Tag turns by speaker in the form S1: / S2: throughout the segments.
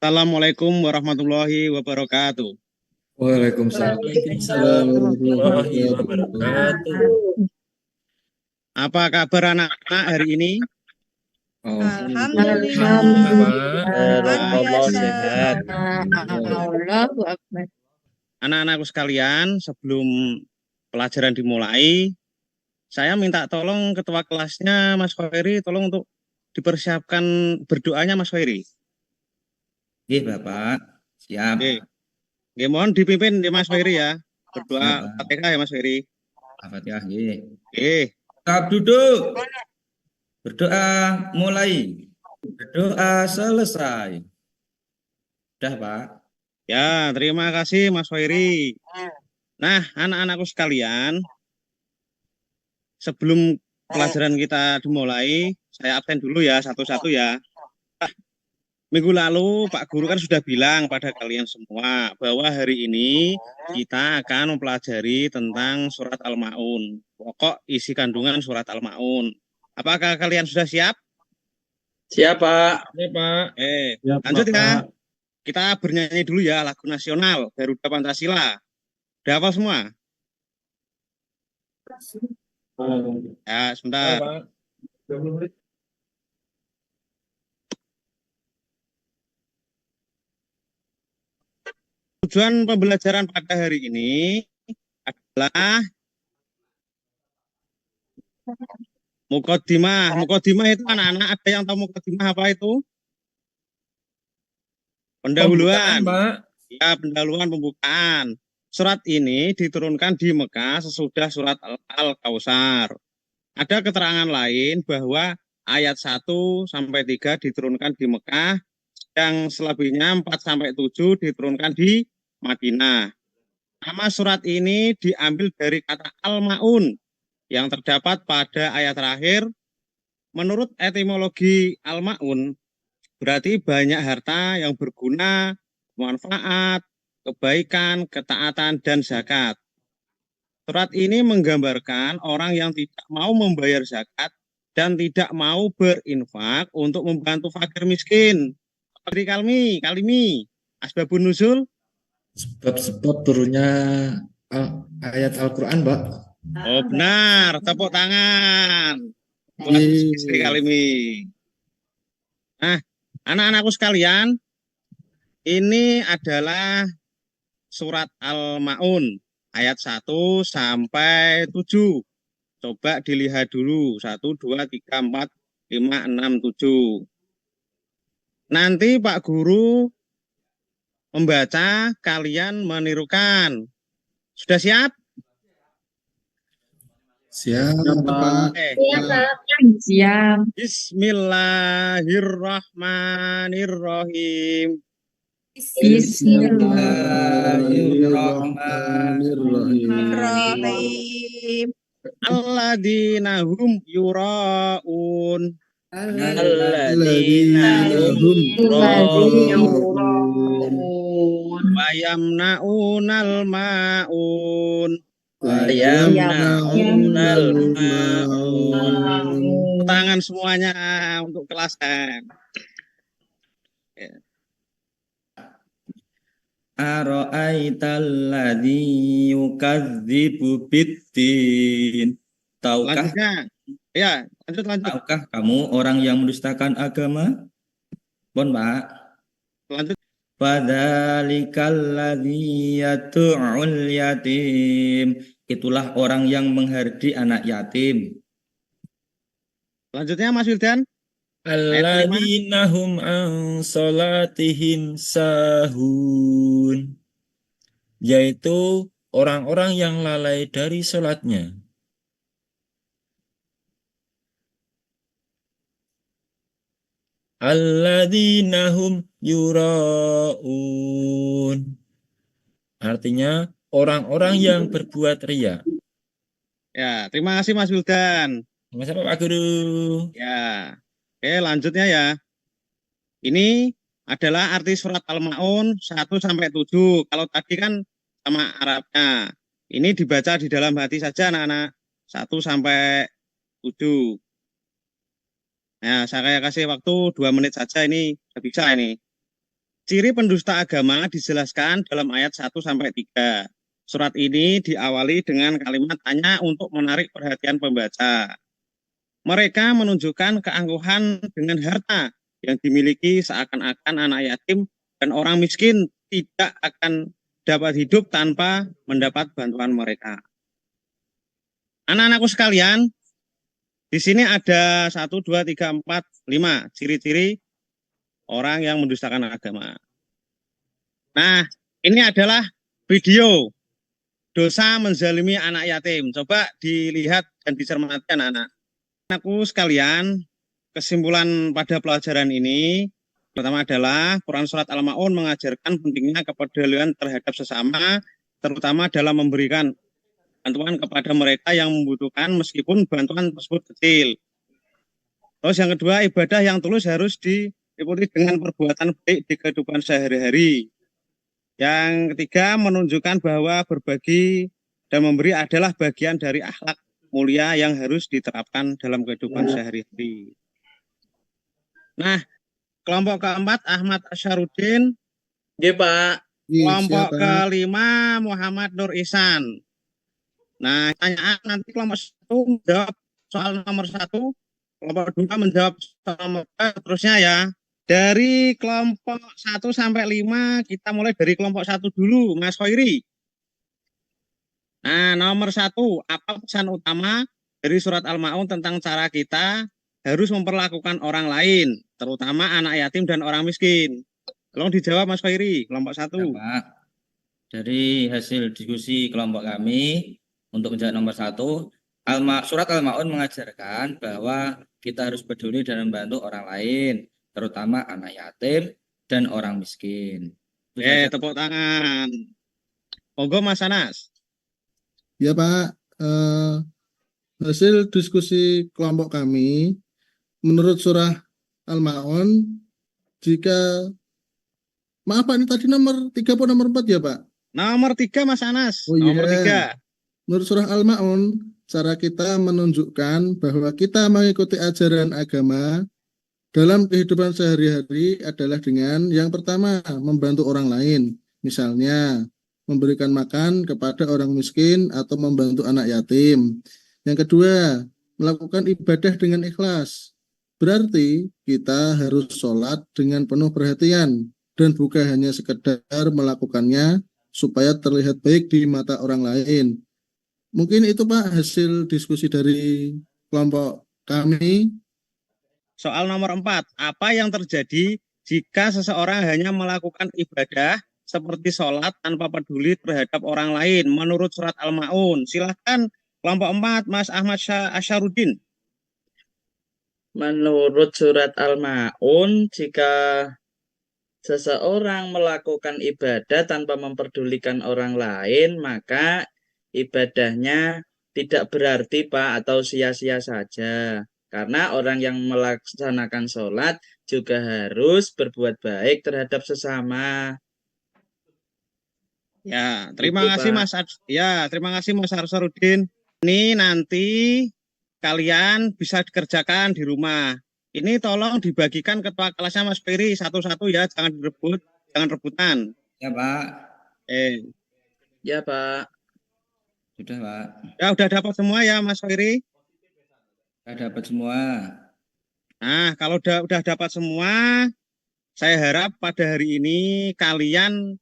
S1: Assalamualaikum warahmatullahi wabarakatuh.
S2: Waalaikumsalam
S3: Waalaikumsalam warahmatullahi wabarakatuh.
S1: Apa kabar anak-anak hari ini?
S2: Oh,
S3: Alhamdulillah, luar biasa.
S4: sehat.
S5: Allahu Akbar.
S1: Anak-anakku sekalian, sebelum pelajaran dimulai, saya minta tolong ketua kelasnya Mas Khairi, tolong untuk dipersiapkan berdoanya Mas Khairi.
S2: Oke, Bapak. Siap.
S1: Oke. Oke, mohon dipimpin ya Mas Khairi ya.
S2: Siap,
S1: Berdoa
S2: Pak.
S1: Fatihah ya Mas Khairi.
S2: Al-Fatihah, nggih.
S1: Oke.
S2: Tetap duduk. Berdoa mulai. Berdoa selesai. Sudah, Pak.
S1: Ya, terima kasih Mas Khairi. Nah, anak-anakku sekalian, sebelum pelajaran kita dimulai, saya absen dulu ya, satu-satu ya. Minggu lalu Pak Guru kan sudah bilang pada kalian semua bahwa hari ini kita akan mempelajari tentang surat Al-Maun. Pokok isi kandungan surat Al-Maun. Apakah kalian sudah siap?
S4: Siap, Pak.
S3: Ya, Pak.
S1: Lanjut ya. Kita bernyanyi dulu ya lagu nasional Garuda Pancasila. Udah hafal semua? Ya, sebentar.
S3: Pak.
S1: Tujuan pembelajaran pada hari ini adalah mukaddimah. Mukaddimah itu anak-anak ada yang tahu mukaddimah apa itu? Pendahuluan.
S3: Pak.
S1: Ya, pendahuluan pembukaan. Surat ini diturunkan di Mekah sesudah surat Al-Kautsar. Ada keterangan lain bahwa ayat 1 sampai 3 diturunkan di Mekah, yang selebihnya 4 sampai 7 diturunkan di Madinah. Nama surat ini diambil dari kata Al-Maun yang terdapat pada ayat terakhir. Menurut etimologi Al-Maun, berarti banyak harta yang berguna, manfaat, kebaikan, ketaatan, dan zakat. Surat ini menggambarkan orang yang tidak mau membayar zakat dan tidak mau berinfak untuk membantu fakir miskin. Seperti kalimi, asbabun nuzul.
S6: Sebab-sebab turunnya ayat Al-Quran, Pak.
S1: Oh benar, tepuk tangan. Istri kalimi. Nah, anak-anakku sekalian, ini adalah surat Al-Maun ayat 1 sampai 7. Coba dilihat dulu. 1, 2, 3, 4, 5, 6, 7. Nanti Pak Guru membaca, kalian menirukan. Sudah siap?
S6: Siap,
S4: Pak.
S5: Siap.
S1: Bismillahirrahmanirrahim.
S3: Bismillahirrahmanirrahim.
S1: Alladzina hum yura'un.
S4: Alladzina hum
S1: Wa yamna'unal ma'un.
S4: yamna'unal ma'un.
S1: Tangan semuanya untuk kelas M.
S2: Ara'aital ladzi yukadzibu biddin. Tahukah
S1: Lanjutnya. Ya, lanjut.
S2: tahukah kamu orang yang mendustakan agama? Bon, Pak.
S1: Lanjut.
S2: Fadzalikal ladzi yad'ul yatim. Itulah orang yang menghardi anak yatim.
S1: Lanjutnya Mas Wildan.
S3: Alladzina hum an salatihim sahun. Yaitu orang-orang yang lalai dari salatnya. Alladzina hum yura'un. Artinya orang-orang yang berbuat riya.
S1: Ya, terima kasih Mas Wildan.
S3: Sama-sama Pak Guru.
S1: Ya. Oke, lanjutnya ya. Ini adalah arti surat Al-Maun 1 sampai 7. Kalau tadi kan sama Arabnya. Ini dibaca di dalam hati saja anak-anak. 1 sampai 7. Nah, saya kasih waktu 2 menit saja, ini sudah bisa ini. Ciri pendusta agama dijelaskan dalam ayat 1 sampai 3. Surat ini diawali dengan kalimat tanya untuk menarik perhatian pembaca. Mereka menunjukkan keangkuhan dengan harta yang dimiliki seakan-akan anak yatim dan orang miskin tidak akan dapat hidup tanpa mendapat bantuan mereka. Anak-anakku sekalian, di sini ada 1, 2, 3, 4, 5 ciri-ciri orang yang mendustakan agama. Nah, ini adalah video dosa menzalimi anak yatim. Coba dilihat dan dicermati anak-anak. Anakku sekalian, kesimpulan pada pelajaran ini pertama adalah Quran Surat Al-Ma'un mengajarkan pentingnya kepedulian terhadap sesama, terutama dalam memberikan bantuan kepada mereka yang membutuhkan meskipun bantuan tersebut kecil. Terus yang kedua, ibadah yang tulus harus diikuti dengan perbuatan baik di kehidupan sehari-hari. Yang ketiga, menunjukkan bahwa berbagi dan memberi adalah bagian dari akhlak mulia yang harus diterapkan dalam kehidupan sehari-hari. Nah, kelompok keempat Ahmad Asyarudin,
S4: Nggih, Pak.
S1: kelompok
S6: Siapa?
S1: kelima Muhammad Nur Ihsan. Nah, pertanyaan nanti kelompok 1 menjawab soal nomor 1, kelompok 2 menjawab soal nomor 2, terusnya ya. Dari kelompok 1 sampai 5, kita mulai dari kelompok 1 dulu, Mas Khairi. Nah, nomor 1, apa pesan utama dari surat Al-Ma'un tentang cara kita harus memperlakukan orang lain, terutama anak yatim dan orang miskin? Tolong dijawab Mas Khairi, kelompok 1.
S2: Ya, Pak. Dari hasil diskusi kelompok kami, untuk menjawab nomor 1, Surat Al-Ma'un mengajarkan bahwa kita harus peduli dan membantu orang lain, terutama anak yatim dan orang miskin. Itu saja.
S1: Tepuk tangan. Monggo Mas Anas.
S6: Ya Pak, hasil diskusi kelompok kami, menurut surah Al-Ma'un, maaf Pak, ini tadi nomor 3 atau nomor 4 ya Pak?
S1: Nomor 3 Mas Anas.
S6: Oh, iya.
S1: Nomor 3.
S6: Menurut surah Al-Ma'un, cara kita menunjukkan bahwa kita mengikuti ajaran agama dalam kehidupan sehari-hari adalah dengan yang pertama, membantu orang lain. Misalnya, memberikan makan kepada orang miskin atau membantu anak yatim. Yang kedua, melakukan ibadah dengan ikhlas. Berarti kita harus sholat dengan penuh perhatian dan bukan hanya sekedar melakukannya supaya terlihat baik di mata orang lain. Mungkin itu Pak hasil diskusi dari kelompok kami.
S1: Soal nomor 4, apa yang terjadi jika seseorang hanya melakukan ibadah seperti sholat tanpa peduli terhadap orang lain menurut surat Al-Ma'un? Silahkan kelompok 4, Mas Ahmad Asyarudin.
S4: Menurut surat Al-Ma'un, jika seseorang melakukan ibadah tanpa memperdulikan orang lain, maka ibadahnya tidak berarti Pak, atau sia-sia saja. Karena orang yang melaksanakan sholat juga harus berbuat baik terhadap sesama.
S1: Ya, terima
S4: Itu,
S1: kasih
S4: Pak.
S1: Mas. Terima kasih Mas Arsarudin. Ini nanti kalian bisa dikerjakan di rumah. Ini tolong dibagikan ketua kelasnya Mas Peri satu-satu ya, jangan direbut, jangan rebutan.
S2: Ya, Pak.
S4: Ya, Pak.
S2: Sudah, Pak.
S1: Ya, udah dapat semua ya Mas Peri?
S2: Sudah dapat semua.
S1: Nah, kalau udah dapat semua, saya harap pada hari ini kalian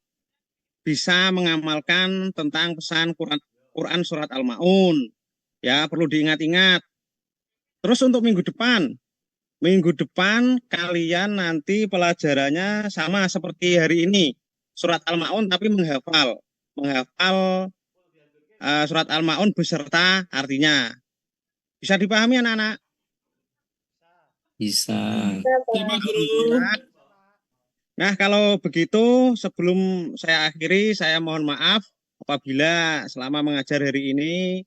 S1: bisa mengamalkan tentang pesan Quran Surat Al-Ma'un. Ya, perlu diingat-ingat. Terus untuk minggu depan kalian nanti pelajarannya sama seperti hari ini. Surat Al-Ma'un tapi menghafal Surat Al-Ma'un beserta artinya. Bisa dipahami anak-anak?
S2: Bisa.
S3: Terima guru.
S1: Nah, kalau begitu sebelum saya akhiri, saya mohon maaf apabila selama mengajar hari ini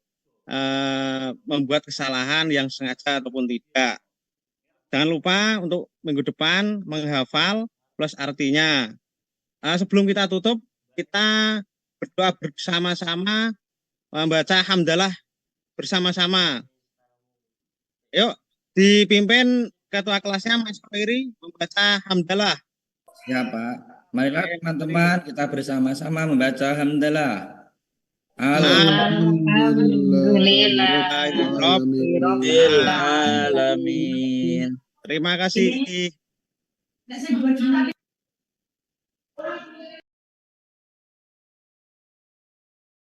S1: membuat kesalahan yang sengaja ataupun tidak. Jangan lupa untuk minggu depan menghafal plus artinya. Sebelum kita tutup, kita berdoa bersama-sama, membaca hamdalah bersama-sama. Yuk, dipimpin ketua kelasnya Mas Khairi membaca hamdalah.
S2: Ya, Pak. Marilah teman-teman kita bersama-sama membaca hamdalah.
S5: Alhamdulillah.
S4: Alamin.
S1: Terima kasih.